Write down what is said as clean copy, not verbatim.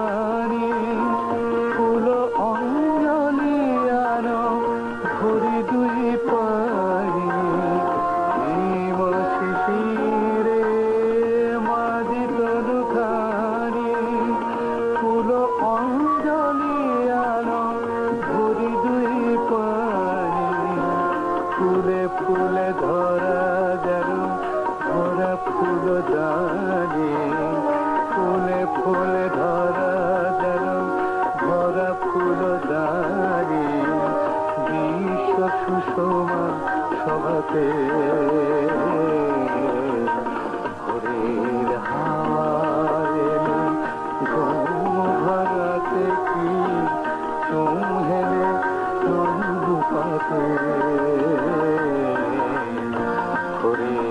খানি ফুল অঞ্জলি আনো ভরি দুই পানি হিম শিশিরে মাঝি তনু খানি ফুল অঞ্জলি আনো ভরি দুই পানি ফুলে ফুলে ধরা যেন ভরা ফুল দানি ফুলে ফুলে ধরা যেন ভরা ফুল দানি বিশ্ব সুষমা সভাতে ভোরের হাওয়ারে ঘুম ভাঙাতে কি চুম হেলে নন্দু পাতে ভোরের